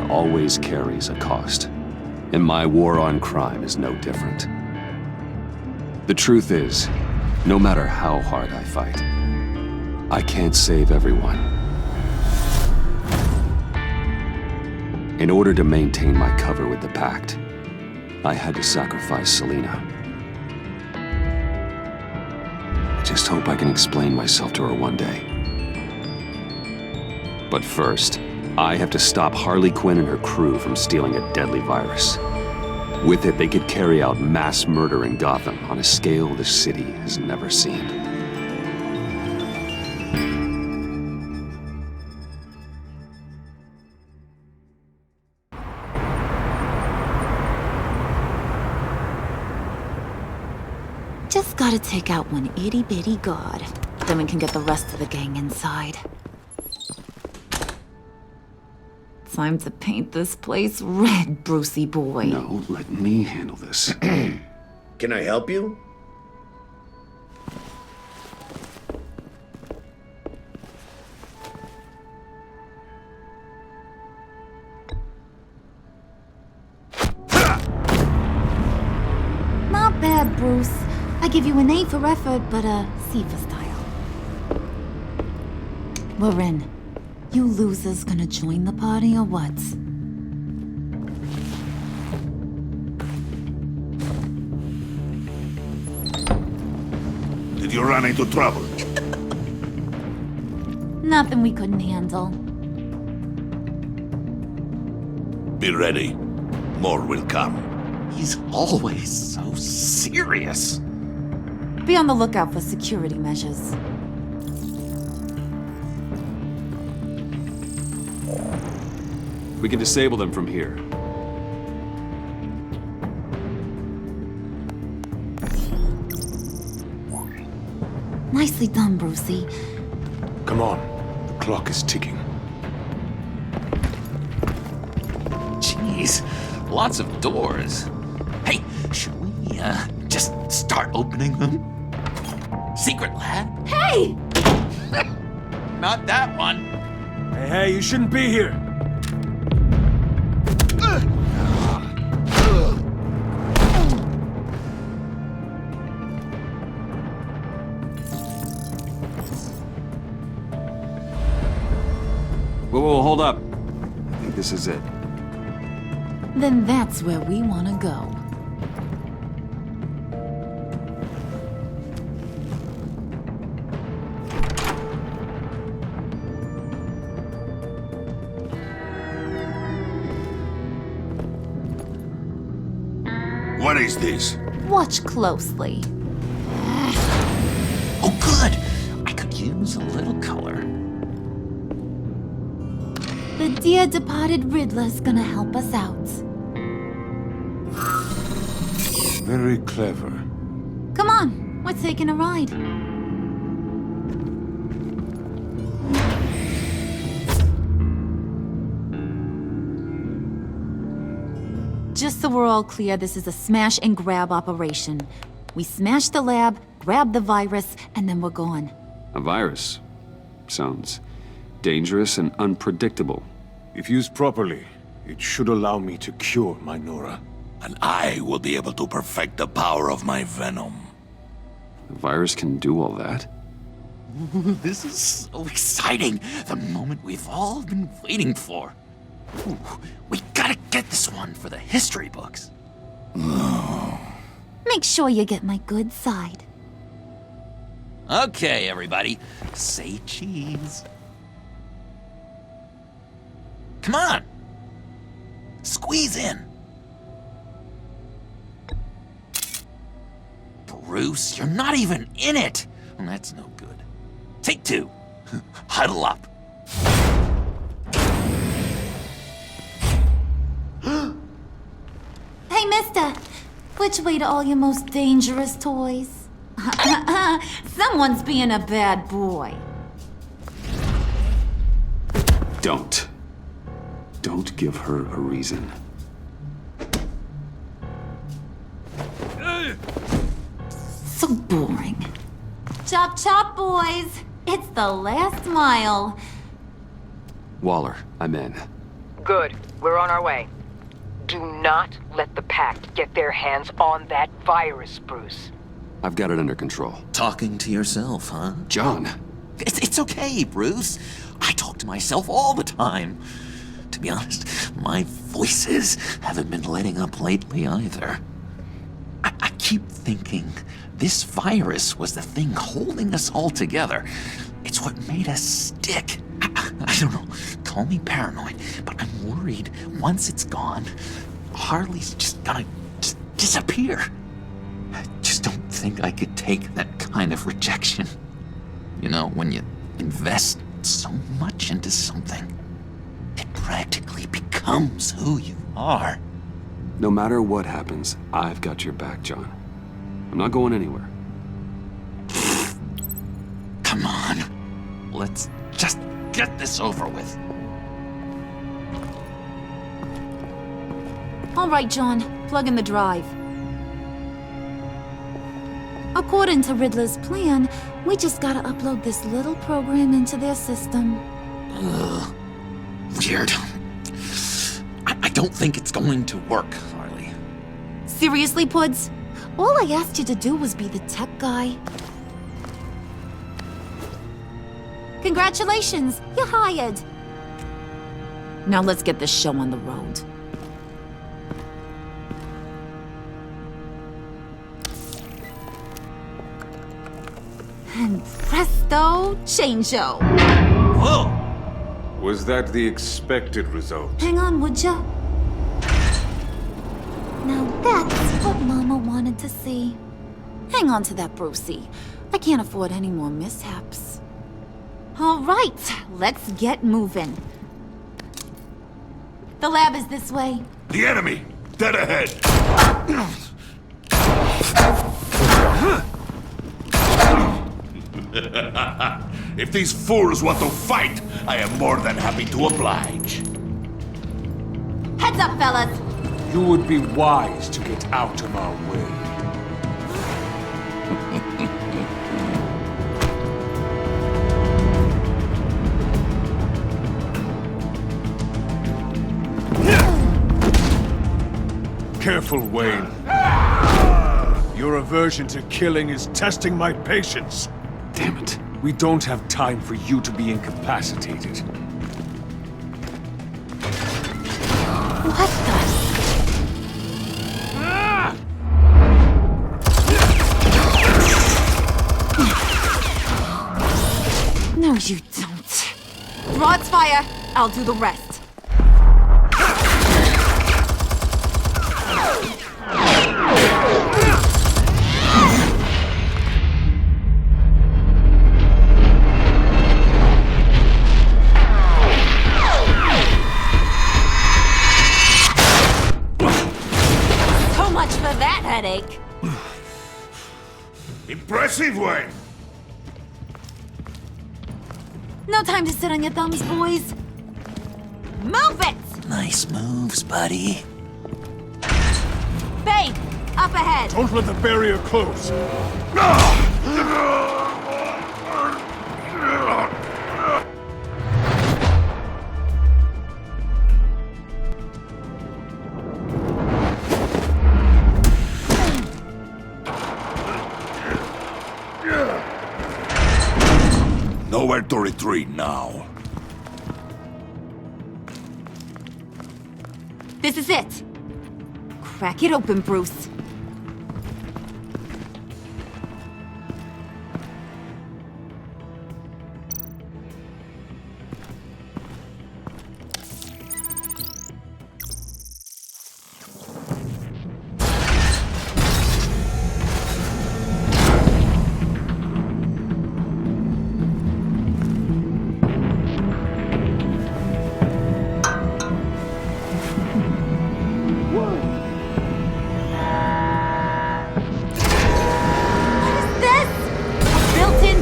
always carries a cost. And my war on crime is no different. The truth is, no matter how hard I fight, I can't save everyone. In order to maintain my cover with the Pact, I had to sacrifice Selena. I just hope I can explain myself to her one day. But first, I have to stop Harley Quinn and her crew from stealing a deadly virus. With it, they could carry out mass murder in Gotham on a scale the city has never seen. Just gotta take out one itty-bitty god. Then we can get the rest of the gang inside. Time to paint this place red, Brucey boy. No, let me handle this. Can I help you? Not bad, Bruce. I give you an A for effort, but a C for style. We're in. You losers gonna join the party or what? Did you run into trouble? Nothing we couldn't handle. Be ready. More will come. He's always so serious. Be on the lookout for security measures. We can disable them from here. Nicely done, Brucey. Come on. The clock is ticking. Jeez, lots of doors. Hey, should we, just start opening them? Secret lab? Hey! Not that one. Hey, you shouldn't be here. Whoa, hold up. I think this is it. Then that's where we want to go. What is this? Watch closely. Oh, good. I could use a little color. The dear departed Riddler's gonna help us out. Very clever. Come on, we're taking a ride. Just so we're all clear, this is a smash and grab operation. We smash the lab, grab the virus, and then we're gone. A virus. Sounds dangerous and unpredictable. If used properly, it should allow me to cure my Nora. And I will be able to perfect the power of my venom. The virus can do all that? This is so exciting. The moment we've all been waiting for. Ooh, we gotta get this one for the history books. Make sure you get my good side. Okay, everybody, say cheese. Come on. Squeeze in. Bruce, you're not even in it. Well, that's no good. Take two. Huddle up. Hey, mister! Which way to all your most dangerous toys? Someone's being a bad boy. Don't. Don't give her a reason. So boring. Chop chop, boys! It's the last mile. Waller, I'm in. Good. We're on our way. Do not let the Pact get their hands on that virus, Bruce. I've got it under control. Talking to yourself, huh? John, It's okay, Bruce. I talk to myself all the time. To be honest, my voices haven't been letting up lately either. I keep thinking this virus was the thing holding us all together. It's what made us stick. I don't know, call me paranoid, but I'm worried once it's gone, Harley's just gonna disappear. I just don't think I could take that kind of rejection. You know, when you invest so much into something, it practically becomes who you are. no matter what happens, I've got your back, John. I'm not going anywhere. Come on, let's just get this over with. All right, John. Plug in the drive. According to Riddler's plan, we just gotta upload this little program into their system. Weird. I don't think it's going to work, Harley. Seriously, Puds? All I asked you to do was be the tech guy. Congratulations, you're hired. Now let's get this show on the road. And presto, changeo. Whoa! Was that the expected result? Hang on, would ya? Now that's what Mama wanted to see. Hang on to that, Brucey. I can't afford any more mishaps. All right, let's get moving. The lab is this way. The enemy! Dead ahead! If these fools want to fight, I am more than happy to oblige. Heads up, fellas. You would be wise to get out of our way. Careful, Wayne. Your aversion to killing is testing my patience. Damn it. We don't have time for you to be incapacitated. What the? No, you don't. Rod's fire. I'll do the rest. So much for that headache. Impressive, Wayne! No time to sit on your thumbs, boys. Move it! Nice moves, buddy. Babe, up ahead. Don't let the barrier close. Nowhere to retreat now. This is it. Crack it open, Bruce.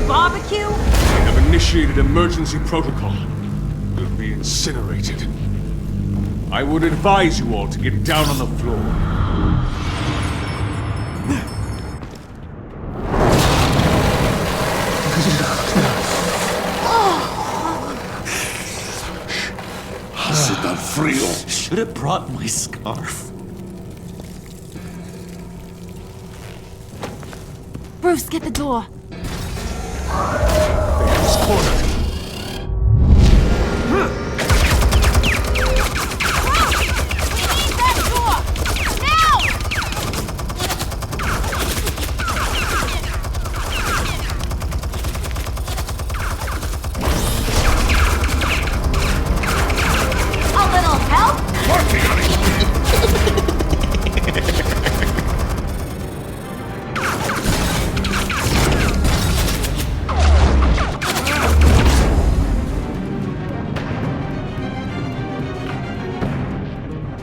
Barbecue? I have initiated emergency protocol. You'll be incinerated. I would advise you all to get down on the floor. C'est un real. Should have brought my scarf. Bruce, get the door. It's cornered.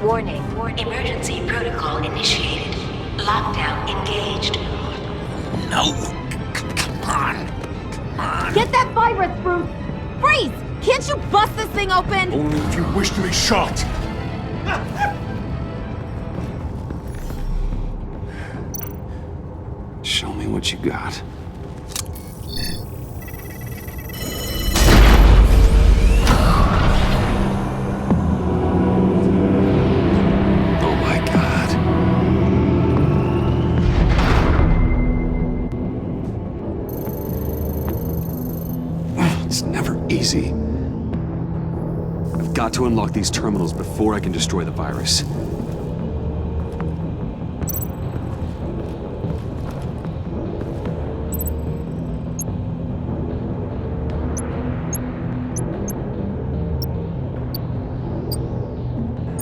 Warning. Emergency protocol initiated. Lockdown engaged. No. Come on. Come on. Get that virus, Bruce! Freeze! Can't you bust this thing open? Only if you wish to be shot. Show me what you got. Oh my God. It's never easy. I've got to unlock these terminals before I can destroy the virus.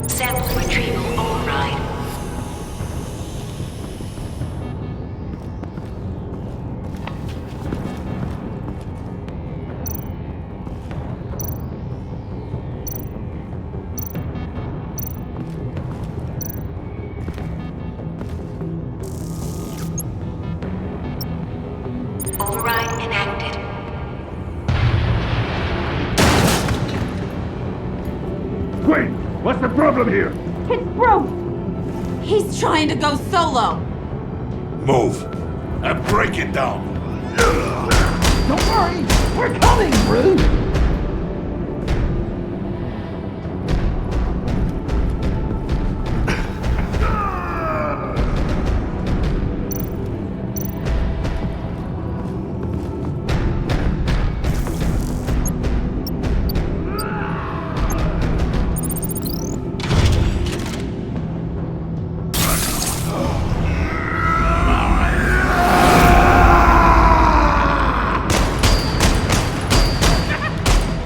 Sample retrieval override. Override enacted. Wait, what's the problem here? It's Bruce! He's trying to go solo! Move and break it down. Don't worry, we're coming, Bruce!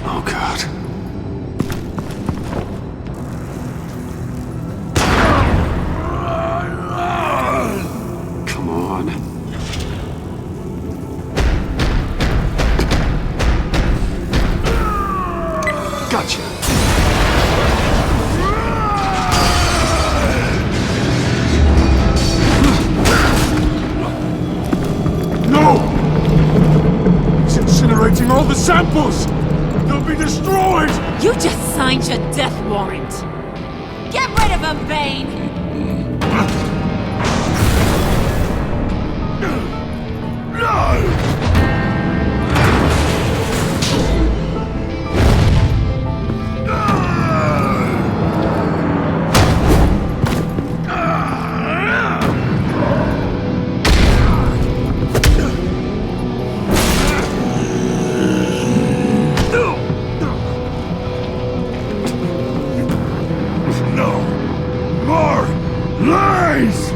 Oh God. Come on. Gotcha. No! He's incinerating all the samples! They'll be destroyed! You just signed your death warrant! Get rid of him, Bane! No more lies!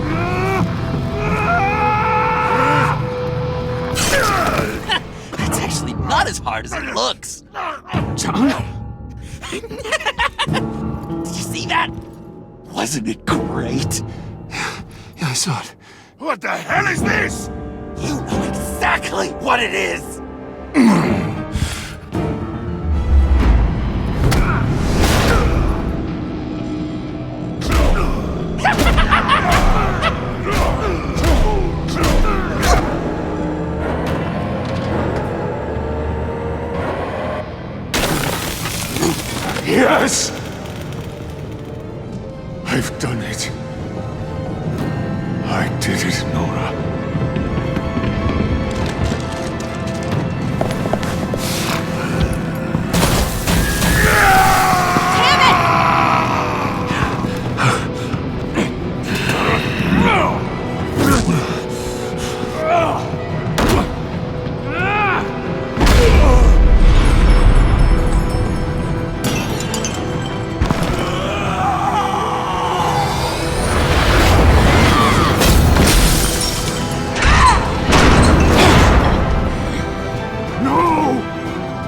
It's actually not as hard as it looks. John? Did you see that? Wasn't it great? Yeah, I saw it. What the hell is this? You know exactly what it is! Yes! I've done it. I did it, Nora.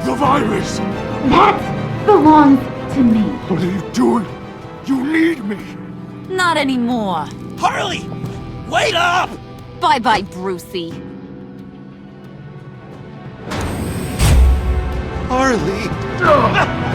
The virus! That belongs to me. What are you doing? You need me! Not anymore. Harley! Wait up! Bye-bye, Brucey. Harley!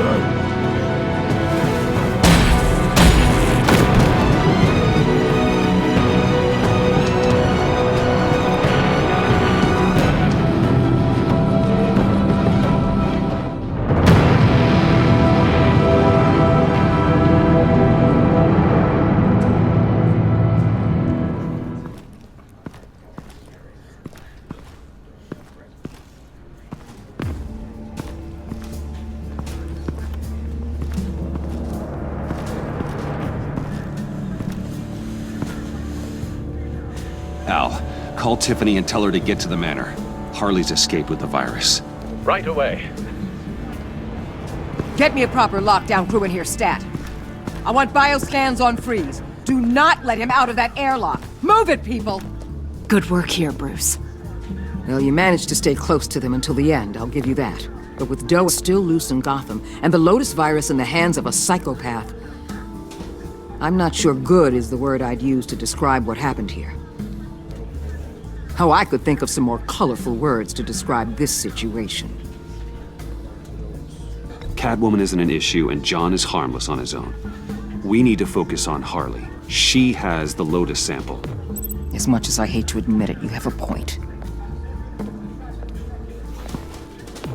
Al, call Tiffany and tell her to get to the manor. Harley's escaped with the virus. Right away. Get me a proper lockdown crew in here, stat. I want bioscans on freeze. Do not let him out of that airlock. Move it, people! Good work here, Bruce. Well, you managed to stay close to them until the end, I'll give you that. But with Doe still loose in Gotham, and the Lotus virus in the hands of a psychopath, I'm not sure good is the word I'd use to describe what happened here. Oh, I could think of some more colorful words to describe this situation. Catwoman isn't an issue, and John is harmless on his own. We need to focus on Harley. She has the Lotus sample. As much as I hate to admit it, you have a point.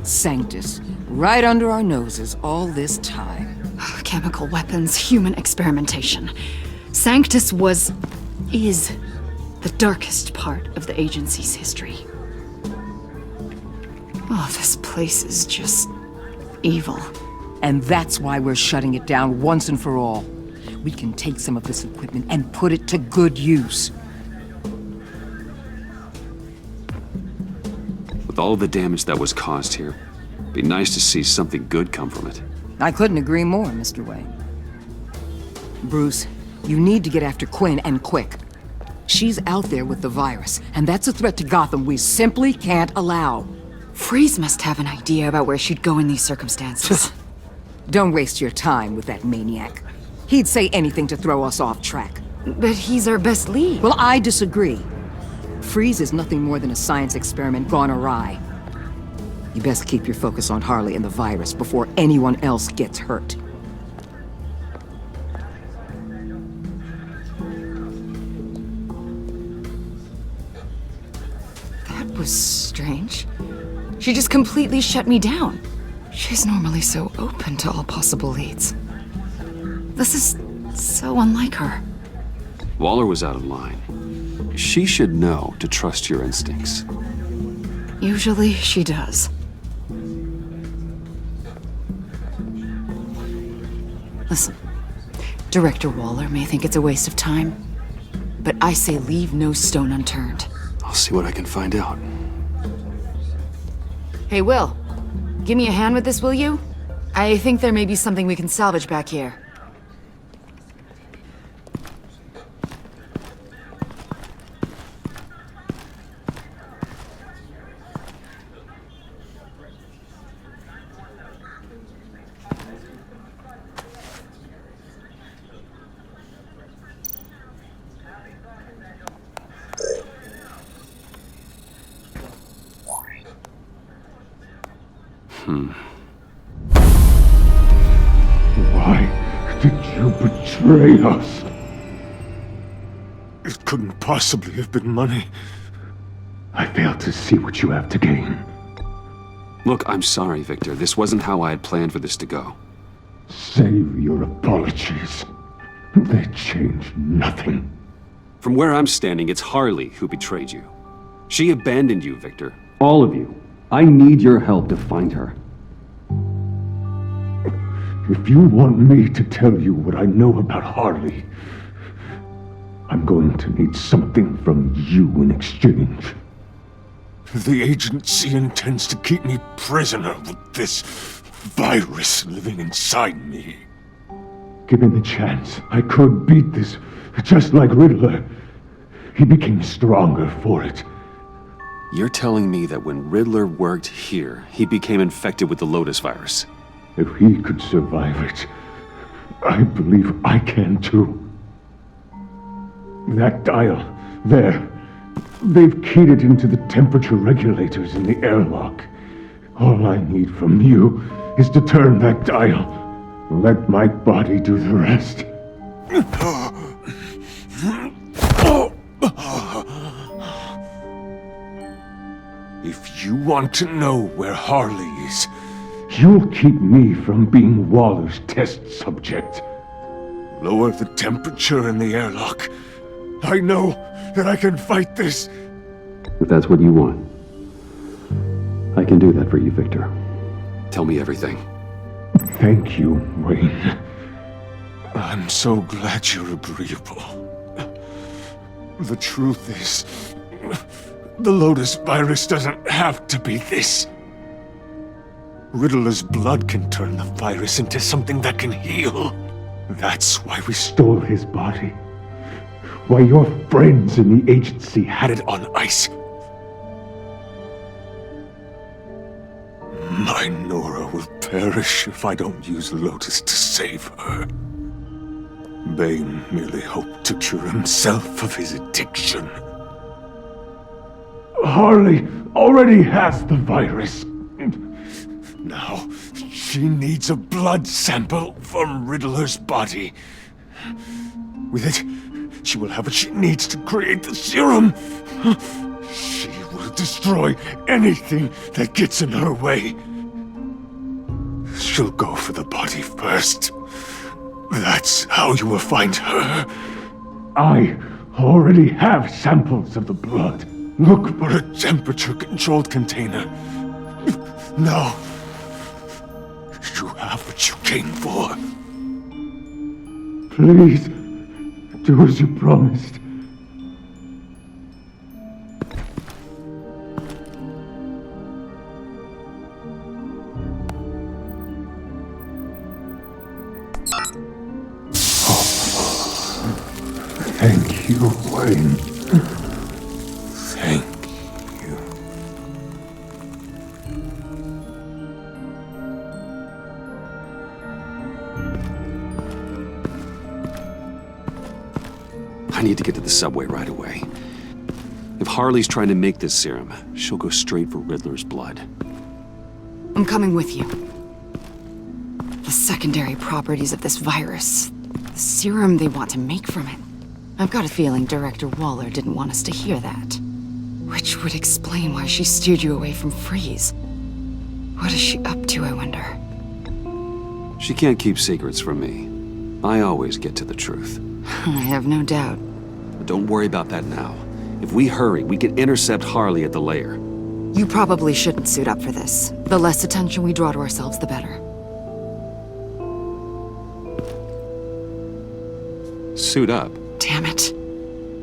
Sanctus, right under our noses all this time. Chemical weapons, human experimentation. Sanctus is the darkest part of the agency's history. Oh, this place is just evil. And that's why we're shutting it down once and for all. We can take some of this equipment and put it to good use. With all the damage that was caused here, it'd be nice to see something good come from it. I couldn't agree more, Mr. Wayne. Bruce, you need to get after Quinn, and quick. She's out there with the virus, and that's a threat to Gotham we simply can't allow. Freeze must have an idea about where she'd go in these circumstances. Don't waste your time with that maniac. He'd say anything to throw us off track. But he's our best lead. Well, I disagree. Freeze is nothing more than a science experiment gone awry. You best keep your focus on Harley and the virus before anyone else gets hurt. That was strange. She just completely shut me down. She's normally so open to all possible leads. This is so unlike her. Waller was out of line. She should know to trust your instincts. Usually she does. Listen, Director Waller may think it's a waste of time, but I say leave no stone unturned. I'll see what I can find out. Hey, Will. Give me a hand with this, will you? I think there may be something we can salvage back here. Why did you betray us? It couldn't possibly have been money. I fail to see what you have to gain. Look, I'm sorry, Victor. This wasn't how I had planned for this to go. Save your apologies. They change nothing. From where I'm standing, it's Harley who betrayed you. She abandoned you, Victor. All of you. I need your help to find her. If you want me to tell you what I know about Harley, I'm going to need something from you in exchange. The agency intends to keep me prisoner with this virus living inside me. Given the chance, I could beat this, just like Riddler. He became stronger for it. You're telling me that when Riddler worked here, he became infected with the Lotus virus? If he could survive it, I believe I can too. That dial, there. They've keyed it into the temperature regulators in the airlock. All I need from you is to turn that dial. Let my body do the rest. If you want to know where Harley is, you'll keep me from being Waller's test subject. Lower the temperature in the airlock. I know that I can fight this. If that's what you want, I can do that for you, Victor. Tell me everything. Thank you, Wayne. I'm so glad you're agreeable. The truth is, the Lotus virus doesn't have to be this. Riddler's blood can turn the virus into something that can heal. That's why we stole his body. Why your friends in the agency had it on ice. My Nora will perish if I don't use Lotus to save her. Bane merely hoped to cure himself of his addiction. Harley already has the virus. Now, she needs a blood sample from Riddler's body. With it, she will have what she needs to create the serum. She will destroy anything that gets in her way. She'll go for the body first. That's how you will find her. I already have samples of the blood. Look for a temperature-controlled container. Now, you have what you came for. Please, do as you promised. Thank you, Wayne. Thank you. I need to get to the subway right away. If Harley's trying to make this serum, she'll go straight for Riddler's blood. I'm coming with you. The secondary properties of this virus. The serum they want to make from it. I've got a feeling Director Waller didn't want us to hear that. Which would explain why she steered you away from Freeze. What is she up to, I wonder? She can't keep secrets from me. I always get to the truth. I have no doubt. But don't worry about that now. If we hurry, we can intercept Harley at the lair. You probably shouldn't suit up for this. The less attention we draw to ourselves, the better. Suit up? Damn it.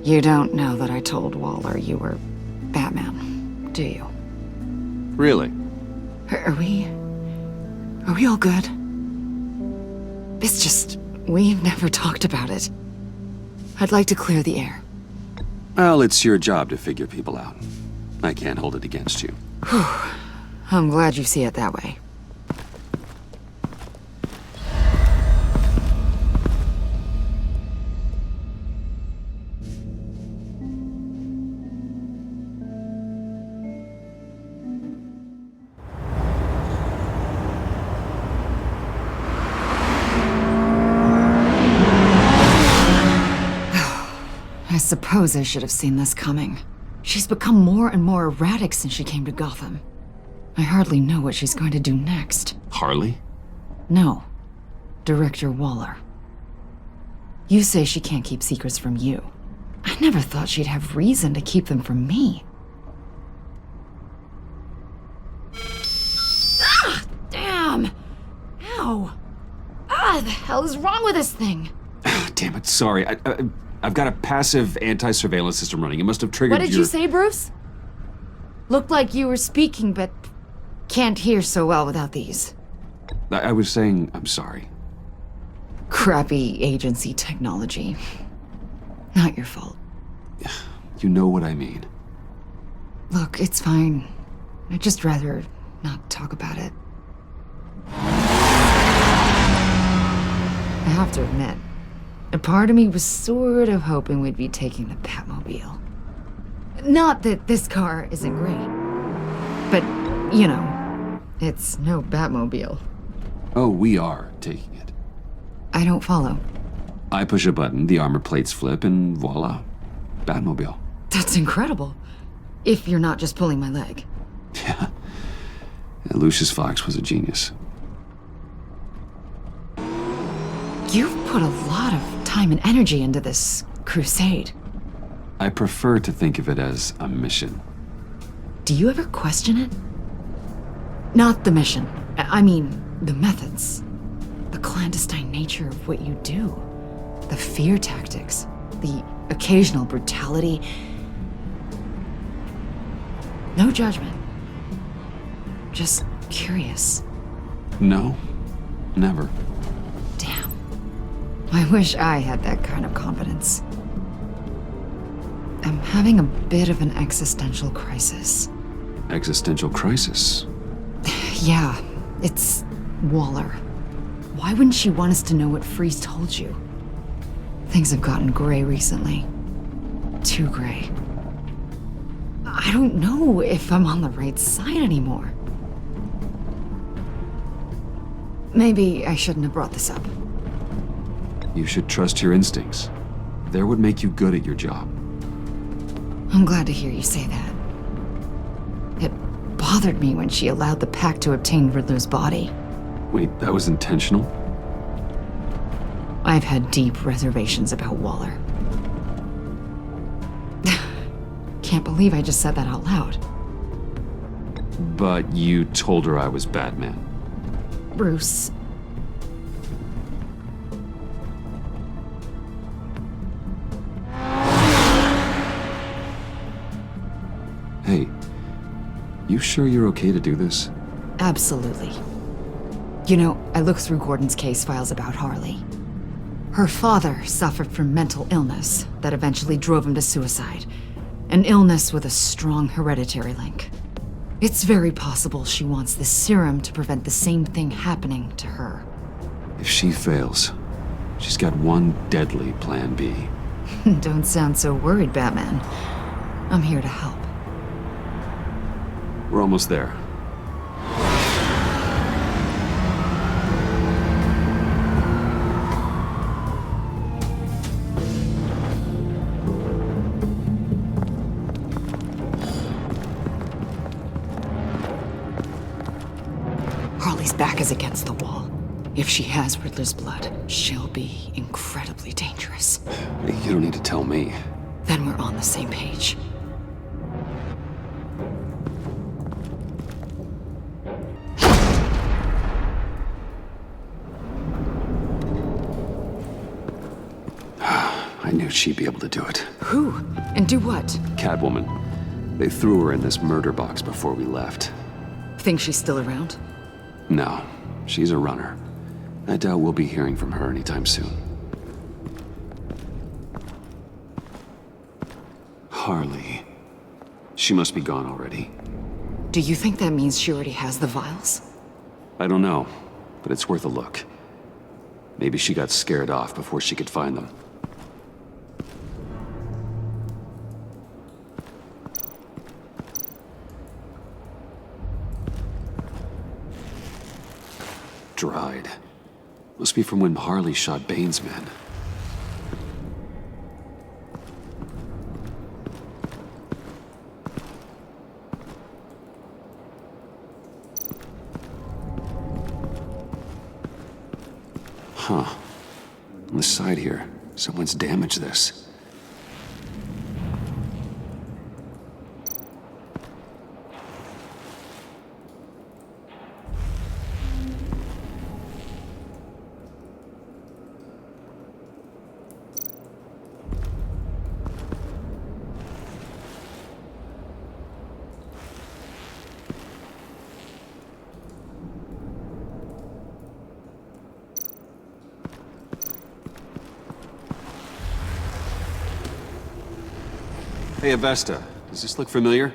You don't know that I told Waller you were Batman, do you? Really? Are we all good? It's just, we've never talked about it. I'd like to clear the air. Well, it's your job to figure people out. I can't hold it against you. Whew. I'm glad you see it that way. I suppose I should have seen this coming. She's become more and more erratic since she came to Gotham. I hardly know what she's going to do next. Harley? No. Director Waller. You say she can't keep secrets from you. I never thought she'd have reason to keep them from me. Ah! Damn! Ow! Ah, the hell is wrong with this thing? Damn it, sorry. I've got a passive anti-surveillance system running. It must have triggered What did you say, Bruce? Looked like you were speaking, but can't hear so well without these. I was saying I'm sorry. Crappy agency technology. Not your fault. You know what I mean. Look, it's fine. I'd just rather not talk about it. I have to admit, a part of me was sort of hoping we'd be taking the Batmobile. Not that this car isn't great, but, you know, it's no Batmobile. Oh, we are taking it. I don't follow. I push a button, the armor plates flip, and voila. Batmobile. That's incredible. If you're not just pulling my leg. Yeah. Lucius Fox was a genius. You've put a lot of time and energy into this crusade. I prefer to think of it as a mission. Do you ever question it? Not the mission. I mean, the methods. The clandestine nature of what you do. The fear tactics. The occasional brutality. No judgment. Just curious. No, never. Damn. I wish I had that kind of confidence. I'm having a bit of an existential crisis. Existential crisis? Yeah, it's Waller. Why wouldn't she want us to know what Freeze told you? Things have gotten gray recently. Too gray. I don't know if I'm on the right side anymore. Maybe I shouldn't have brought this up. You should trust your instincts. They would make you good at your job. I'm glad to hear you say that. It bothered me when she allowed the Pact to obtain Riddler's body. Wait, that was intentional? I've had deep reservations about Waller. Can't believe I just said that out loud. But you told her I was Batman. Bruce. Hey, you sure you're okay to do this? Absolutely. You know, I looked through Gordon's case files about Harley. Her father suffered from mental illness that eventually drove him to suicide. An illness with a strong hereditary link. It's very possible she wants the serum to prevent the same thing happening to her. If she fails, she's got one deadly plan B. Don't sound so worried, Batman. I'm here to help. We're almost there. Harley's back is against the wall. If she has Riddler's blood, she'll be incredibly dangerous. You don't need to tell me. Then we're on the same page. I knew she'd be able to do it. Who? And do what? Catwoman. They threw her in this murder box before we left. Think she's still around? No, she's a runner. I doubt we'll be hearing from her anytime soon. Harley. She must be gone already. Do you think that means she already has the vials? I don't know, but it's worth a look. Maybe she got scared off before she could find them. Dried. Must be from when Harley shot Bane's men. Huh. On the side here, someone's damaged this. Hey, Avesta, does this look familiar?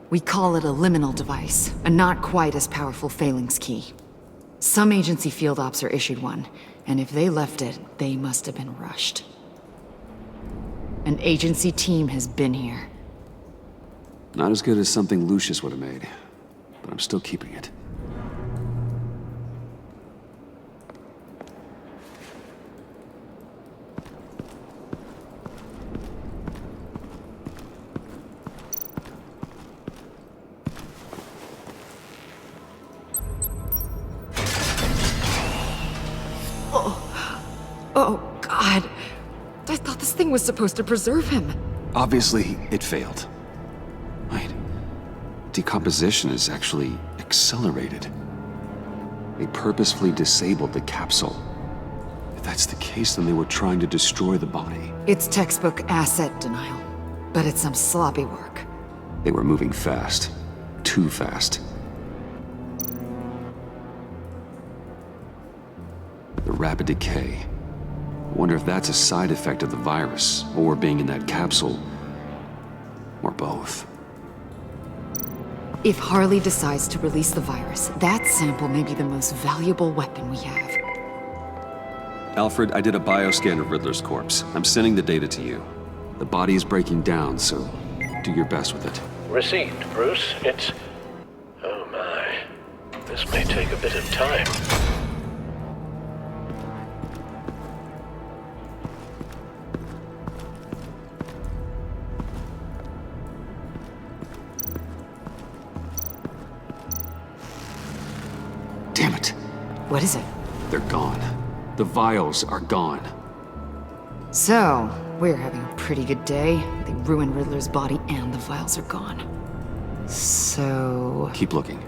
We call it a liminal device, a not quite as powerful phalanx key. Some agency field ops are issued one, and if they left it, they must have been rushed. An agency team has been here. Not as good as something Lucius would have made, but I'm still keeping it. Oh, God. I thought this thing was supposed to preserve him. Obviously, it failed. Wait. Decomposition is actually accelerated. They purposefully disabled the capsule. If that's the case, then they were trying to destroy the body. It's textbook asset denial, but it's some sloppy work. They were moving fast. Too fast. The rapid decay. I wonder if that's a side effect of the virus, or being in that capsule, or both. If Harley decides to release the virus, that sample may be the most valuable weapon we have. Alfred, I did a bioscan of Riddler's corpse. I'm sending the data to you. The body is breaking down, so do your best with it. Received, Bruce. It's... oh my. This may take a bit of time. Damn it. What is it? They're gone. The vials are gone. So, we're having a pretty good day. They ruined Riddler's body and the vials are gone. So... Keep looking.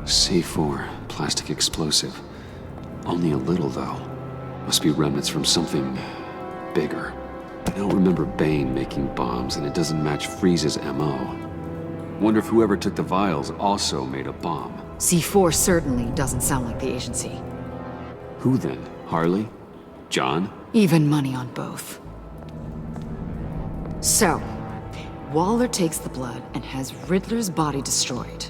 C4, plastic explosive. Only a little, though. Must be remnants from something bigger. I don't remember Bane making bombs, and it doesn't match Freeze's MO. Wonder if whoever took the vials also made a bomb. C4 certainly doesn't sound like the agency. Who then? Harley? John? Even money on both. So, Waller takes the blood and has Riddler's body destroyed.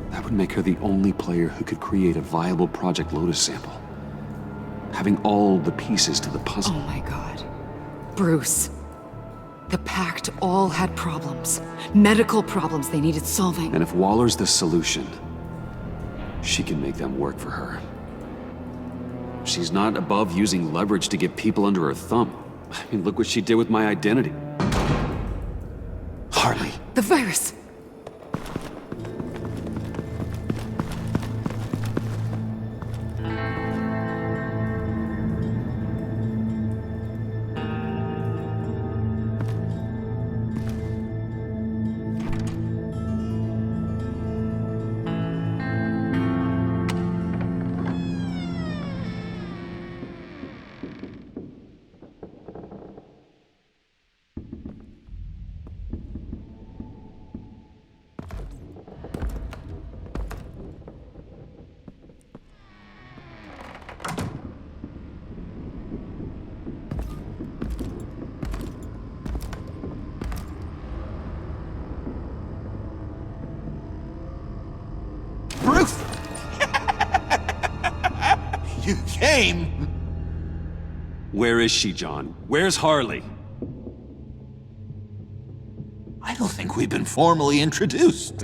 That would make her the only player who could create a viable Project Lotus sample. Having all the pieces to the puzzle. Oh my god. Bruce. The Pact all had problems. Medical problems they needed solving. And if Waller's the solution, she can make them work for her. She's not above using leverage to get people under her thumb. I mean, look what she did with my identity. Harley. The virus! Bruce! You came! Where is she, John? Where's Harley? I don't think we've been formally introduced.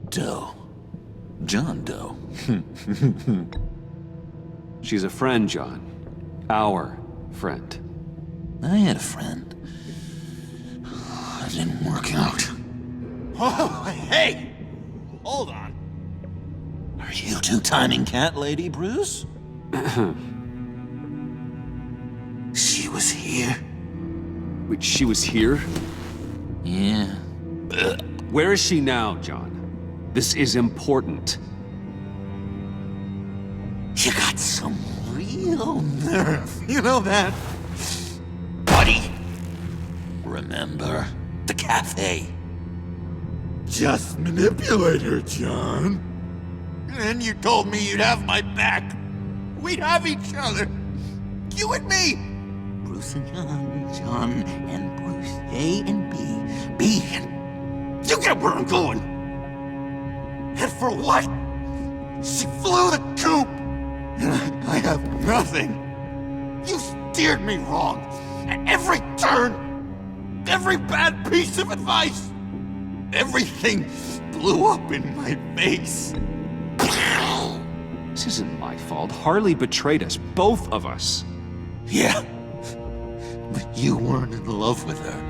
Doe. John Doe. She's a friend, John. Our friend. I had a friend. It didn't work out. Oh, hey! Hold on. Are you two-timing cat lady, Bruce? She was here. Wait, she was here? Yeah. Where is she now, John? This is important. You got some real nerve. You know that? Buddy. Remember the cafe? Just manipulate her, John. And you told me you'd have my back. We'd have each other. You and me. Bruce and John and Bruce, A and B and... You get where I'm going! And for what? She flew the coop! And I have nothing. You steered me wrong. At every turn. Every bad piece of advice. Everything blew up in my face. This isn't my fault. Harley betrayed us, both of us. Yeah, but you weren't in love with her.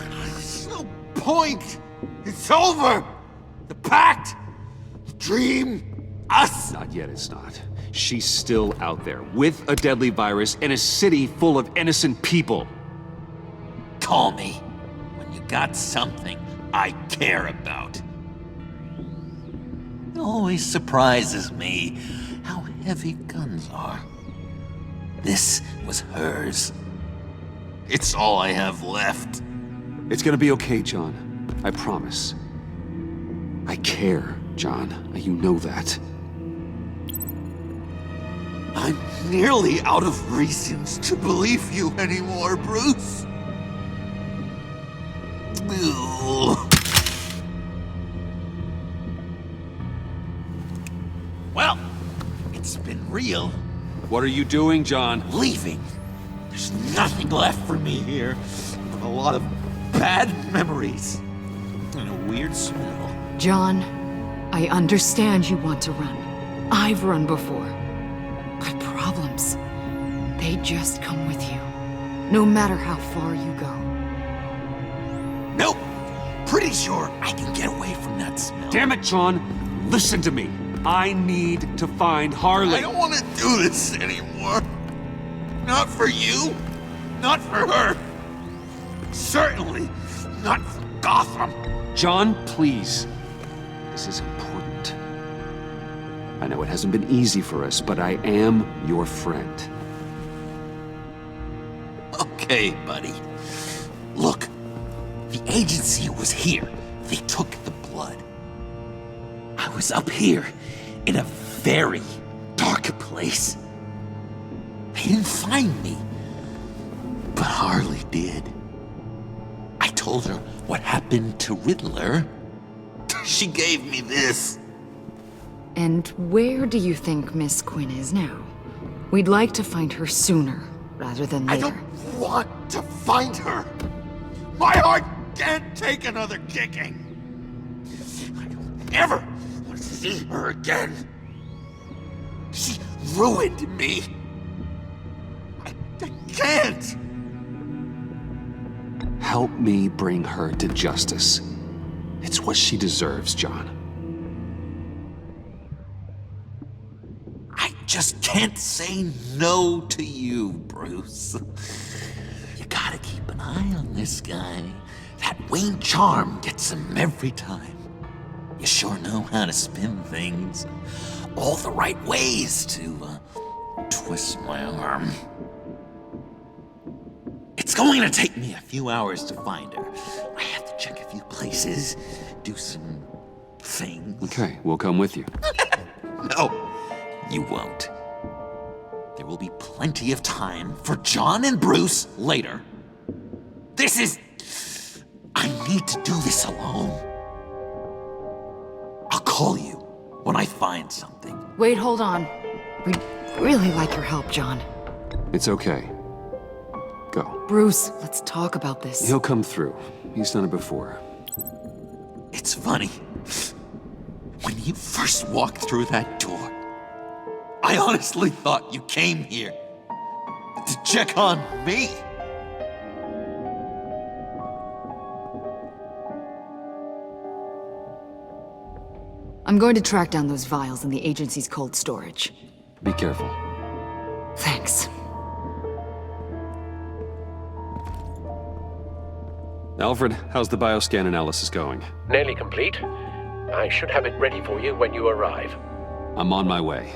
There's no point. It's over. The pact, the dream, us. Not yet, it's not. She's still out there, with a deadly virus in a city full of innocent people. Call me when you got something I care about. It always surprises me how heavy guns are. This was hers. It's all I have left. It's gonna be okay, John. I promise. I care, John. You know that. I'm nearly out of reasons to believe you anymore, Bruce. Well, it's been real. What are you doing, John? Leaving. There's nothing left for me here but a lot of bad memories and a weird smell. John, I understand you want to run. I've run before. But problems, they just come with you, no matter how far you go. Nope. Pretty sure I can get away from that smell. Damn it, John! Listen to me. I need to find Harley. I don't want to do this anymore. Not for you. Not for her. Certainly not for Gotham. John, please. This is important. I know it hasn't been easy for us, but I am your friend. Okay, buddy. Look, the agency was here. They took the blood. I was up here in a very dark place. They didn't find me, but Harley did. I told her what happened to Riddler. She gave me this. And where do you think Miss Quinn is now? We'd like to find her sooner, rather than later. I don't want to find her. My heart can't take another kicking. I don't ever want to see her again. She ruined me. I can't. Help me bring her to justice. It's what she deserves, John. I just can't say no to you, Bruce. You gotta keep an eye on this guy. That Wayne charm gets him every time. You sure know how to spin things. All the right ways to twist my arm. It's going to take me a few hours to find her. I have to check a few places, do some things. Okay, we'll come with you. No, you won't. There will be plenty of time for John and Bruce later. This is... I need to do this alone. I'll call you when I find something. Wait, hold on. We'd really like your help, John. It's okay. Go. Bruce, let's talk about this. He'll come through. He's done it before. It's funny. When you first walked through that door, I honestly thought you came here to check on me. I'm going to track down those vials in the agency's cold storage. Be careful. Thanks. Alfred, how's the bioscan analysis going? Nearly complete. I should have it ready for you when you arrive. I'm on my way.